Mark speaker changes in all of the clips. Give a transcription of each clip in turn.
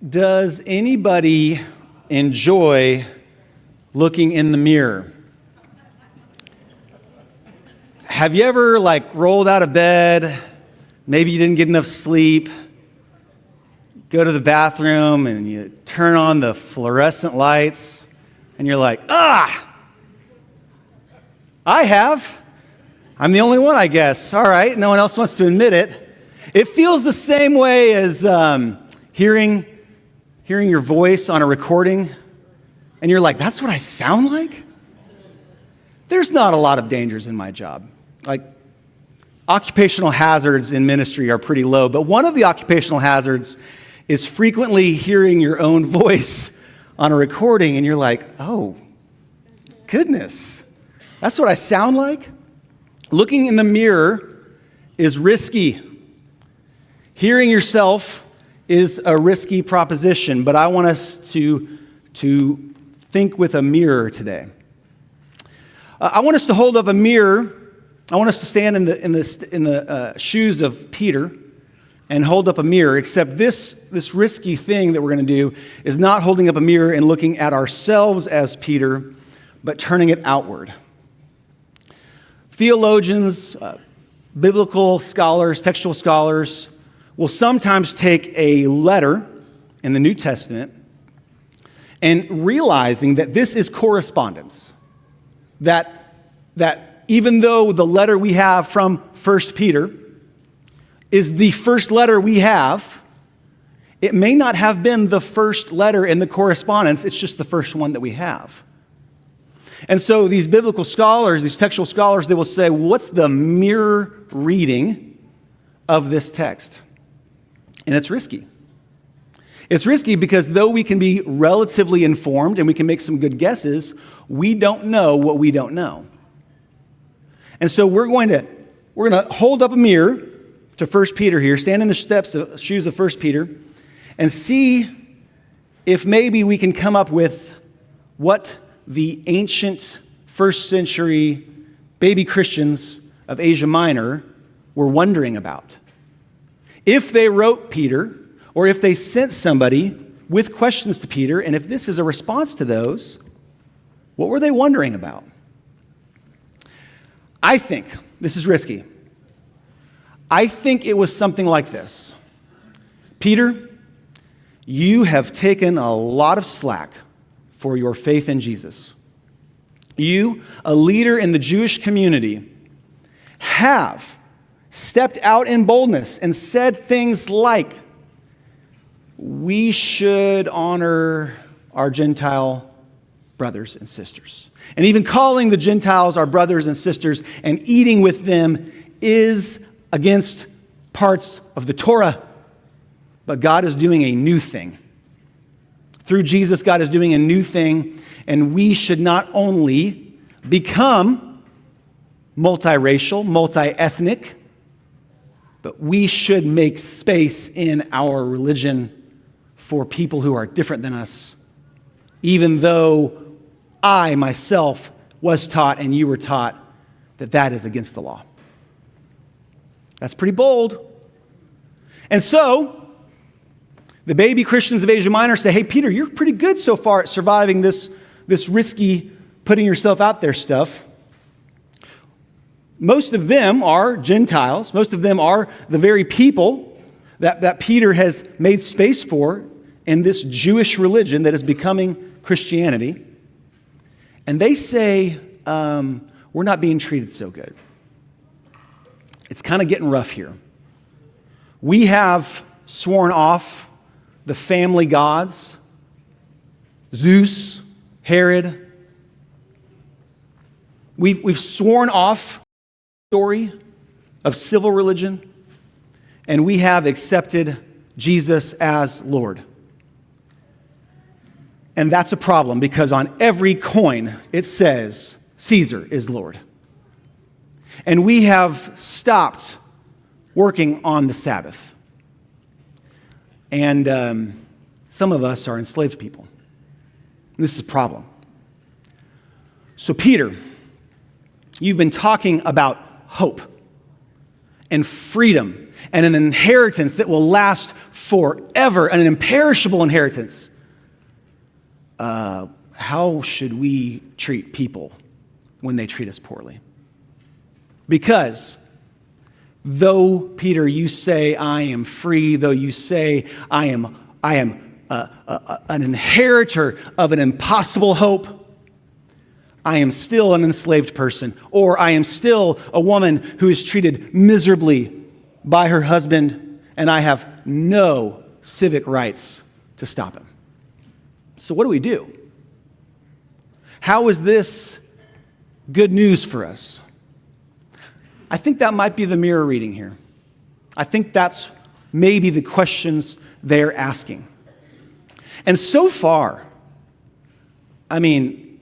Speaker 1: Does anybody enjoy looking in the mirror? Have you ever rolled out of bed, maybe you didn't get enough sleep, go to the bathroom and you turn on the fluorescent lights and you're like, I have. I'm the only one, I guess. All right, no one else wants to admit it. It feels the same way as hearing your voice on a recording, and you're like, that's what I sound like? There's not a lot of dangers in my job. Occupational hazards in ministry are pretty low, but one of the occupational hazards is frequently hearing your own voice on a recording, and you're like, oh, goodness, that's what I sound like? Looking in the mirror is risky. Hearing yourself is a risky proposition, but I want us to think with a mirror today. I want us to hold up a mirror. I want us to stand in the shoes of Peter and hold up a mirror, except this risky thing that we're going to do is not holding up a mirror and looking at ourselves as Peter, but turning it outward. Theologians, biblical scholars, textual scholars will sometimes take a letter in the New Testament and realizing that this is correspondence, that even though the letter we have from 1 Peter is the first letter we have, it may not have been the first letter in the correspondence, it's just the first one that we have. And so these biblical scholars, these textual scholars, they will say, what's the mirror reading of this text? And it's risky. It's risky because though we can be relatively informed and we can make some good guesses, we don't know what we don't know. And so we're going to hold up a mirror to 1 Peter here, stand in the shoes of 1 Peter, and see if maybe we can come up with what the ancient first century baby Christians of Asia Minor were wondering about. If they wrote Peter, or if they sent somebody with questions to Peter, and if this is a response to those, what were they wondering about? I think, this is risky, I think it was something like this. Peter, you have taken a lot of slack for your faith in Jesus. You, a leader in the Jewish community, have stepped out in boldness and said things like, we should honor our Gentile brothers and sisters. And even calling the Gentiles our brothers and sisters and eating with them is against parts of the Torah. But God is doing a new thing. Through Jesus, God is doing a new thing, and we should not only become multiracial, multi-ethnic, but we should make space in our religion for people who are different than us, even though I myself was taught and you were taught that that is against the law. That's pretty bold. And so, the baby Christians of Asia Minor say, hey, Peter, you're pretty good so far at surviving this risky putting yourself out there stuff. Most of them are Gentiles. Most of them are the very people that Peter has made space for in this Jewish religion that is becoming Christianity. And they say, we're not being treated so good. It's kind of getting rough here. We have sworn off the family gods, Zeus, Herod. We've sworn off story of civil religion, and we have accepted Jesus as Lord. And that's a problem because on every coin it says Caesar is Lord. And we have stopped working on the Sabbath. And some of us are enslaved people. And this is a problem. So Peter, you've been talking about hope. and freedom and an inheritance that will last forever, and an imperishable inheritance, how should we treat people when they treat us poorly? Because though, Peter, you say, I am free, though you say, I am an inheritor of an impossible hope, I am still an enslaved person, or I am still a woman who is treated miserably by her husband, and I have no civic rights to stop him. So what do we do? How is this good news for us? I think that might be the mirror reading here. I think that's maybe the questions they're asking. And so far, I'm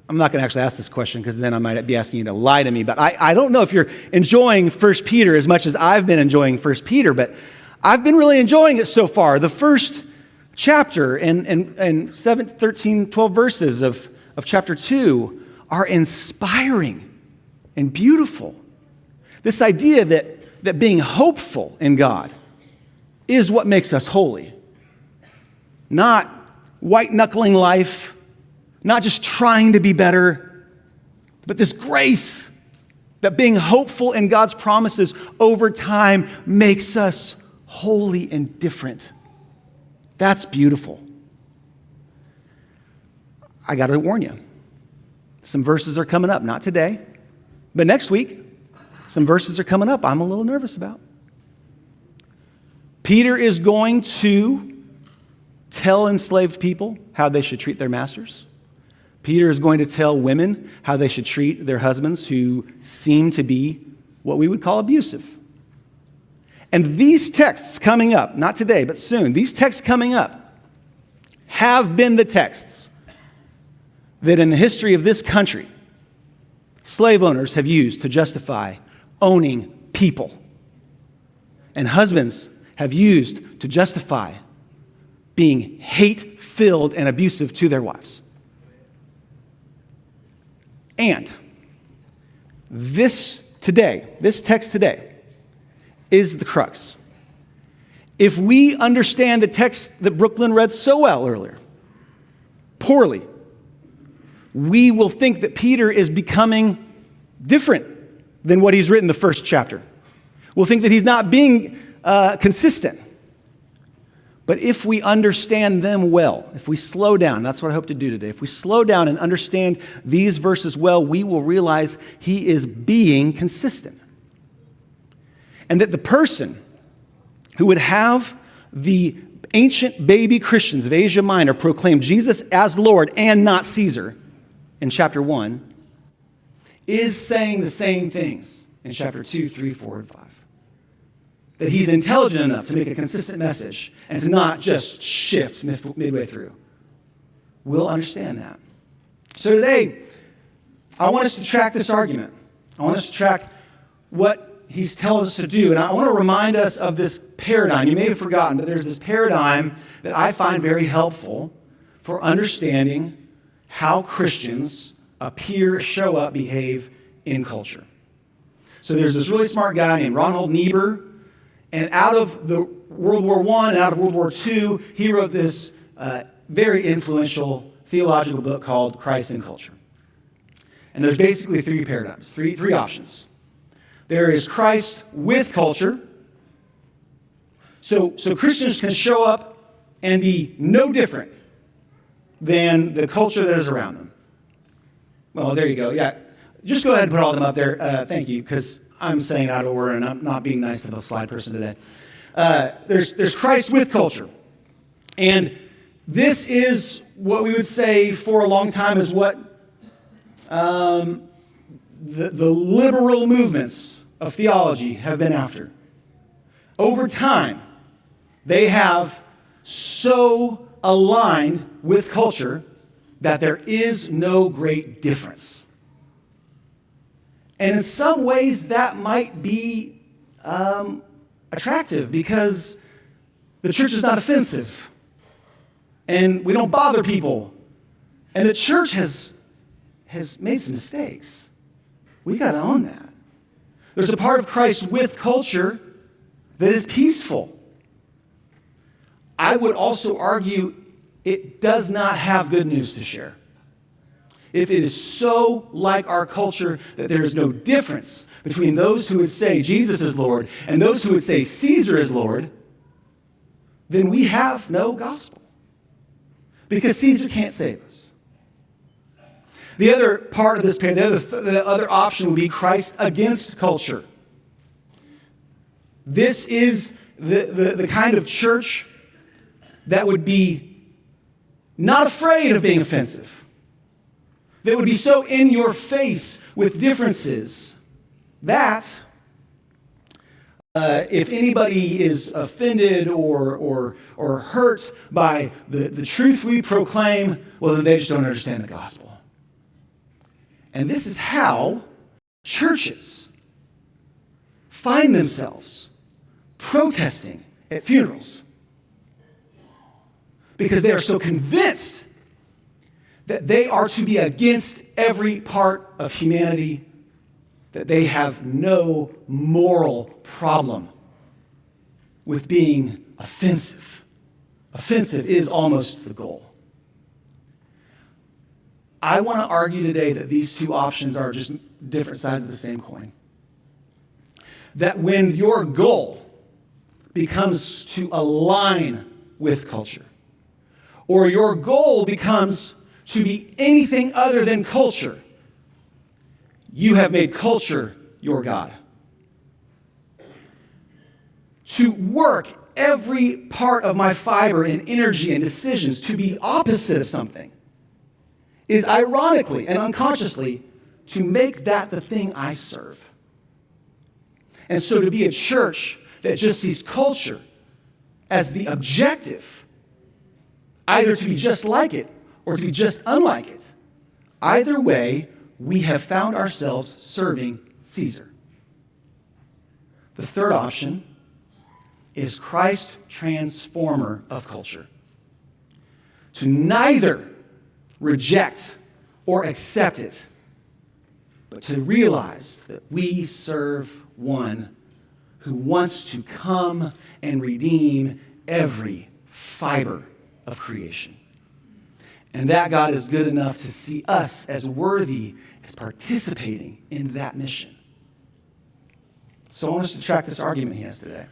Speaker 1: not going to actually ask this question because then I might be asking you to lie to me, but I don't know if you're enjoying 1 Peter as much as I've been enjoying 1 Peter, but I've been really enjoying it so far. The first chapter and 7, 13, 12 verses of chapter 2 are inspiring and beautiful. This idea that being hopeful in God is what makes us holy. Not white-knuckling life, not just trying to be better, but this grace that being hopeful in God's promises over time makes us holy and different. That's beautiful. I got to warn you, some verses are coming up, not today, but next week, some verses are coming up I'm a little nervous about. Peter is going to tell enslaved people how they should treat their masters. Peter is going to tell women how they should treat their husbands who seem to be what we would call abusive. And these texts coming up, not today, but soon, these texts coming up have been the texts that in the history of this country, slave owners have used to justify owning people. And husbands have used to justify being hate-filled and abusive to their wives. And this text today, is the crux. If we understand the text that Brooklyn read so well earlier, poorly, we will think that Peter is becoming different than what he's written the first chapter. We'll think that he's not being consistent. But if we understand them well, if we slow down, that's what I hope to do today. If we slow down and understand these verses well, we will realize he is being consistent. And that the person who would have the ancient baby Christians of Asia Minor proclaim Jesus as Lord and not Caesar in chapter 1 is saying the same things in chapter 2, 3, 4, and 5. That he's intelligent enough to make a consistent message and to not just shift midway through. We'll understand that. So today, I want us to track this argument. I want us to track what he's telling us to do. And I want to remind us of this paradigm. You may have forgotten, but there's this paradigm that I find very helpful for understanding how Christians appear, show up, behave in culture. So there's this really smart guy named Reinhold Niebuhr, and out of the World War I and out of World War II, he wrote this very influential theological book called Christ in Culture. And there's basically three paradigms, three options. There is Christ with culture. So Christians can show up and be no different than the culture that is around them. Well, there you go. Yeah, just go ahead and put all of them up there. Thank you, because I'm saying out of order and I'm not being nice to the slide person today. There's Christ with culture. And this is what we would say for a long time is what the liberal movements of theology have been after. Over time, they have so aligned with culture that there is no great difference. And in some ways, that might be attractive because the church is not offensive. And we don't bother people. And the church has made some mistakes. We got to own that. There's a part of Christ with culture that is peaceful. I would also argue it does not have good news to share. If it is so like our culture that there is no difference between those who would say Jesus is Lord and those who would say Caesar is Lord, then we have no gospel. Because Caesar can't save us. The other part of this page, the other option would be Christ against culture. This is the kind of church that would be not afraid of being offensive. That would be so in your face with differences that if anybody is offended or hurt by the truth we proclaim, well, then they just don't understand the gospel. And this is how churches find themselves protesting at funerals. Because they are so convinced that they are to be against every part of humanity, that they have no moral problem with being offensive. Offensive is almost the goal. I want to argue today that these two options are just different sides of the same coin. That when your goal becomes to align with culture, or your goal becomes to be anything other than culture, you have made culture your God. To work every part of my fiber and energy and decisions to be opposite of something is ironically and unconsciously to make that the thing I serve. And so to be a church that just sees culture as the objective, either to be just like it or to be just unlike it, either way, we have found ourselves serving Caesar. The third option is Christ transformer of culture. To neither reject or accept it, but to realize that we serve one who wants to come and redeem every fiber of creation. And that God is good enough to see us as worthy as participating in that mission. So I want us to track this argument he has today.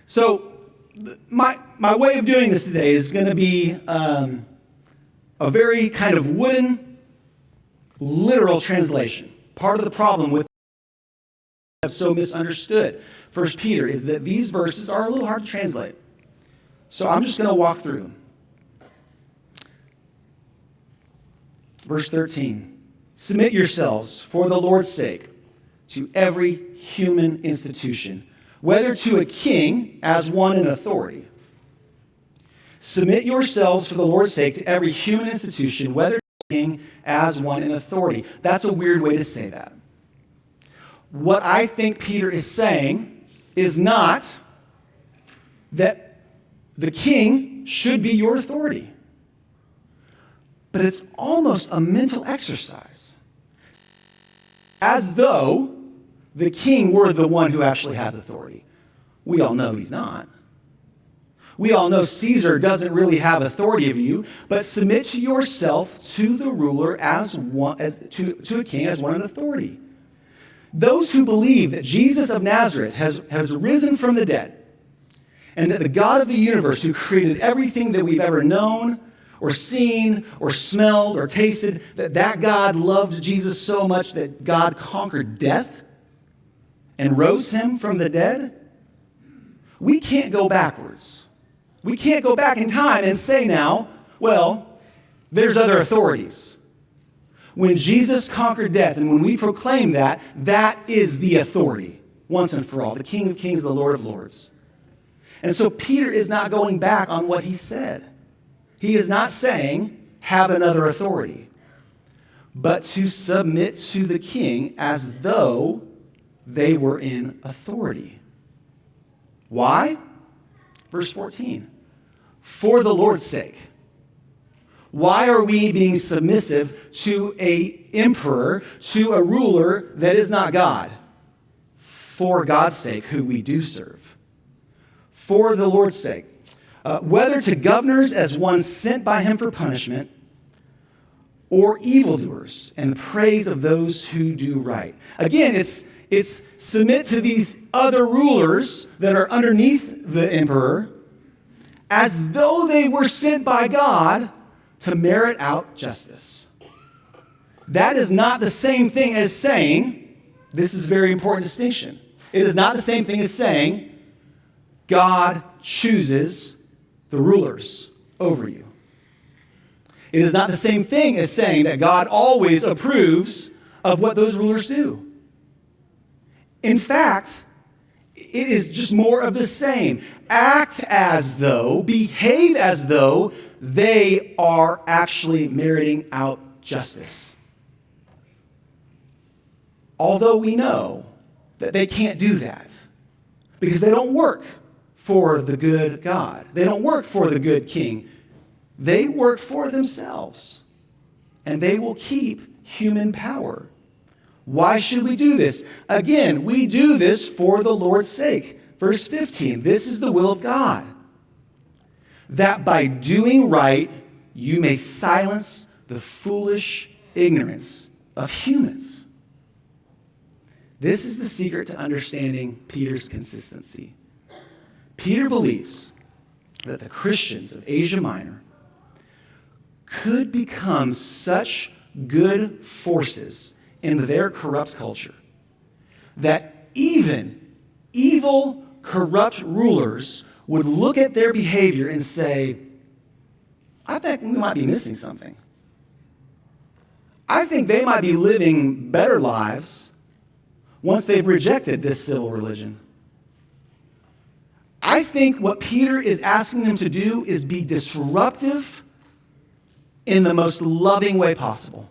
Speaker 1: So my way of doing this today is going to be a very kind of wooden, literal translation. Part of the problem with so misunderstood 1 Peter is that these verses are a little hard to translate. So I'm just going to walk through them. Verse 13, submit yourselves for the Lord's sake to every human institution, whether to a king as one in authority. Submit yourselves for the Lord's sake to every human institution, whether to a king as one in authority. That's a weird way to say that. What I think Peter is saying is not that the king should be your authority, but it's almost a mental exercise, as though the king were the one who actually has authority. We all know he's not. We all know Caesar doesn't really have authority over you, but submit yourself to the ruler to a king as one in authority. Those who believe that Jesus of Nazareth has risen from the dead, and that the God of the universe who created everything that we've ever known or seen or smelled or tasted, that God loved Jesus so much that God conquered death and rose him from the dead, we can't go backwards. We can't go back in time and say now, well, there's other authorities. When Jesus conquered death and when we proclaim that, that is the authority once and for all, the King of Kings, the Lord of Lords. And so Peter is not going back on what he said. He is not saying, have another authority, but to submit to the king as though they were in authority. Why? Verse 14, for the Lord's sake. Why are we being submissive to an emperor, to a ruler that is not God? for God's sake who we do serve. For the Lord's sake. Whether to governors as one sent by him for punishment, or evildoers and the praise of those who do right. Again, it's submit to these other rulers that are underneath the emperor as though they were sent by God to merit out justice. That is not the same thing as saying, this is a very important distinction. It is not the same thing as saying God chooses the rulers over you. It is not the same thing as saying that God always approves of what those rulers do. In fact, it is just more of the same. Act as though, behave as though they are actually meriting out justice. Although we know that they can't do that because they don't work for the good God. They don't work for the good king. They work for themselves, and they will keep human power. Why should we do this? Again, we do this for the Lord's sake. Verse 15, this is the will of God, that by doing right you may silence the foolish ignorance of humans. This is the secret to understanding Peter's consistency. Peter believes that the Christians of Asia Minor could become such good forces in their corrupt culture that even evil, corrupt rulers would look at their behavior and say, I think we might be missing something. I think they might be living better lives once they've rejected this civil religion. I think what Peter is asking them to do is be disruptive in the most loving way possible.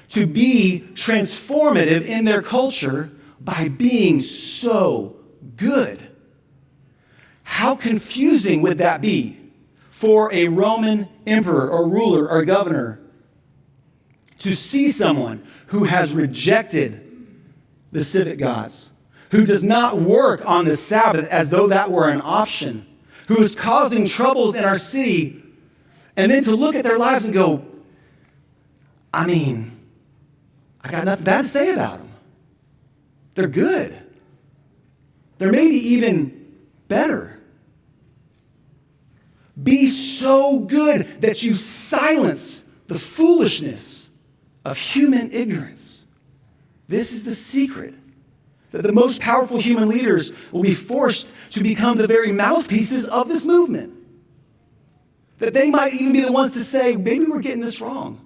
Speaker 1: To be transformative in their culture by being so good. How confusing would that be for a Roman emperor or ruler or governor to see someone who has rejected the civic gods, who does not work on the Sabbath as though that were an option, who is causing troubles in our city, and then to look at their lives and go, I got nothing bad to say about them. They're good. They're maybe even better. Be so good that you silence the foolishness of human ignorance. This is the secret, that the most powerful human leaders will be forced to become the very mouthpieces of this movement. That they might even be the ones to say, maybe we're getting this wrong.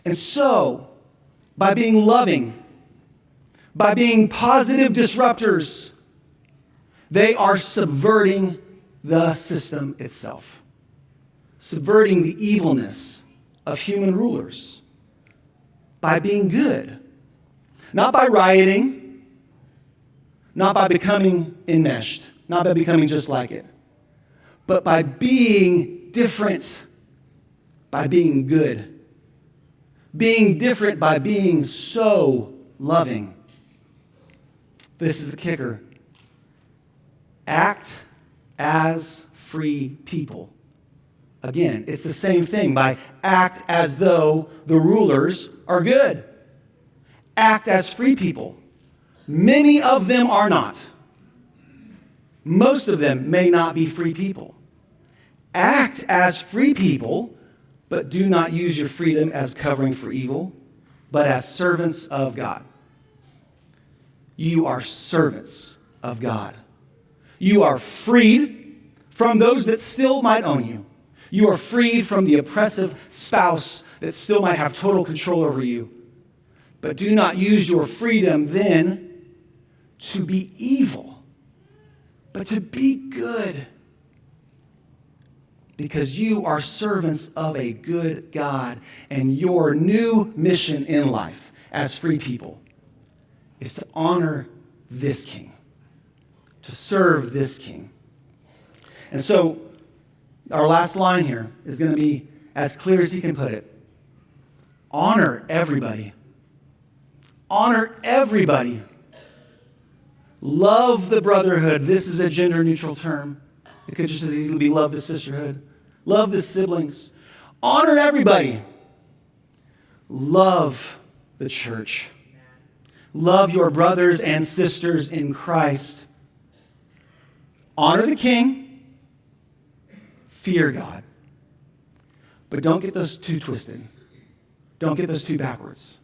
Speaker 1: And so, by being loving, by being positive disruptors, they are subverting the system itself, subverting the evilness of human rulers by being good. Not by rioting, not by becoming enmeshed, not by becoming just like it, but by being different, by being good. Being different by being so loving. This is the kicker. Act as free people. Again, it's the same thing. By act as though the rulers are good. Act as free people. Many of them are not. Most of them may not be free people. Act as free people, but do not use your freedom as covering for evil, but as servants of God. You are servants of God. You are freed from those that still might own you. You are freed from the oppressive spouse that still might have total control over you. But do not use your freedom then to be evil, but to be good. Because you are servants of a good God, and your new mission in life as free people is to honor this king, to serve this king. And so our last line here is going to be as clear as he can put it. Honor everybody. Honor everybody. Love the brotherhood. This is a gender-neutral term. It could just as easily be love the sisterhood. Love the siblings. Honor everybody. Love the church. Love your brothers and sisters in Christ. Honor the king. Fear God. But don't get those two twisted. Don't get those two backwards.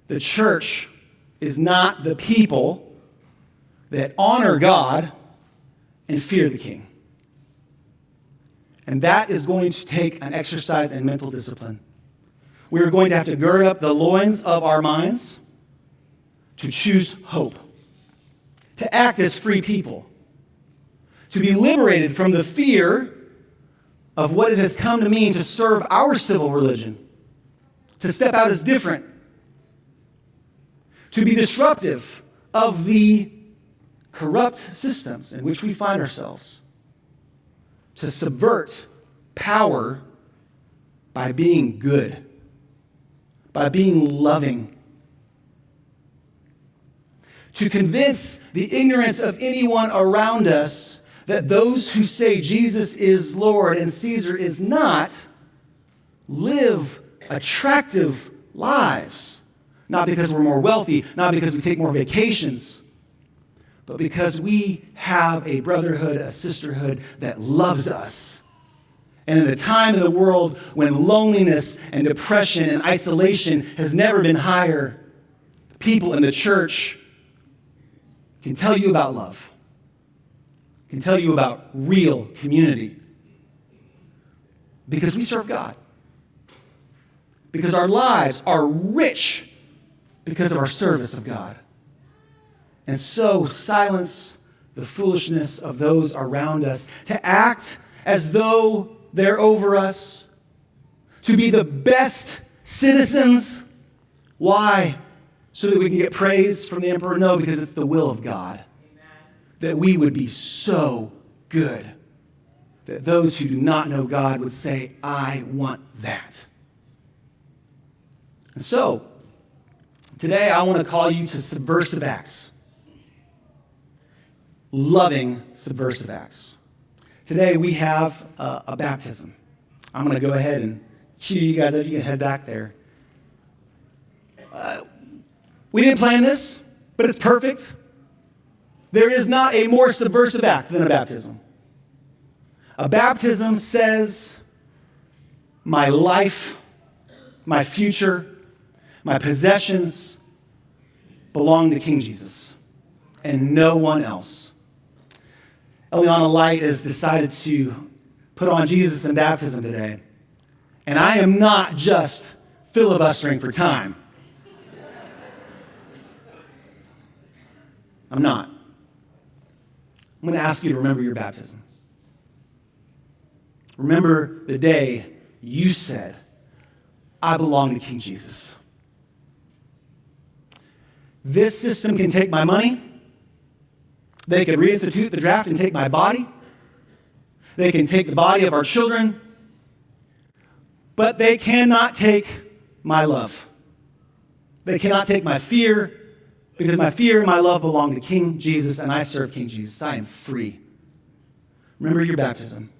Speaker 1: The church is not the people that honor God and fear the king. And that is going to take an exercise in mental discipline. We're going to have to gird up the loins of our minds to choose hope, to act as free people, to be liberated from the fear of what it has come to mean to serve our civil religion, to step out as different, to be disruptive of the corrupt systems in which we find ourselves, to subvert power by being good, by being loving, to convince the ignorance of anyone around us that those who say Jesus is Lord and Caesar is not live attractive lives. Not because we're more wealthy, not because we take more vacations, but because we have a brotherhood, a sisterhood that loves us. And in a time in the world when loneliness and depression and isolation has never been higher, people in the church can tell you about love, can tell you about real community. Because we serve God. Because our lives are rich because of our service of God. And so silence the foolishness of those around us, to act as though they're over us, to be the best citizens. Why? So that we can get praise from the emperor? No, because it's the will of God. Amen. That we would be so good that those who do not know God would say, I want that. And so, today I want to call you to subversive acts. Loving subversive acts. Today we have a baptism. I'm going to go ahead and cue you guys up. You can head back there. We didn't plan this, but it's perfect. There is not a more subversive act than a baptism. A baptism says, my life, my future, my possessions belong to King Jesus and no one else. Eliana Light has decided to put on Jesus in baptism today. And I am not just filibustering for time. I'm not. I'm going to ask you to remember your baptism. Remember the day you said, I belong to King Jesus. This system can take my money. They can reinstitute the draft and take my body. They can take the body of our children. But they cannot take my love. They cannot take my fear, because my fear and my love belong to King Jesus, and I serve King Jesus. I am free. Remember your baptism.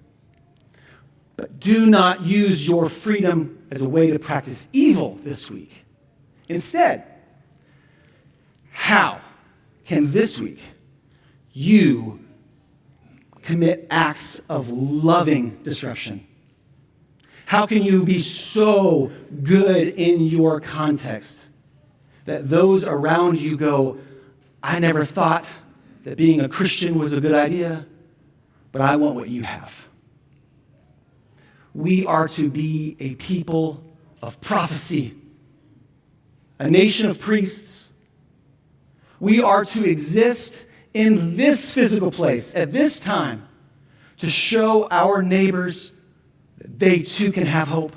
Speaker 1: But do not use your freedom as a way to practice evil this week. Instead, how can this week you commit acts of loving disruption? How can you be so good in your context that those around you go, I never thought that being a Christian was a good idea, but I want what you have. We are to be a people of prophecy, a nation of priests. We are to exist in this physical place at this time to show our neighbors that they too can have hope.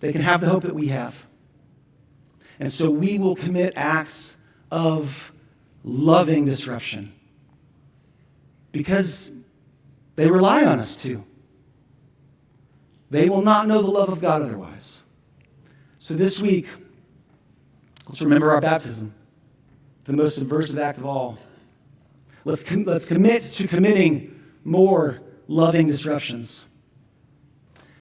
Speaker 1: They can have the hope that we have. And so we will commit acts of loving disruption because they rely on us to. They will not know the love of God otherwise. So this week, Let's remember our baptism, the most subversive act of all. Let's commit to committing more loving disruptions.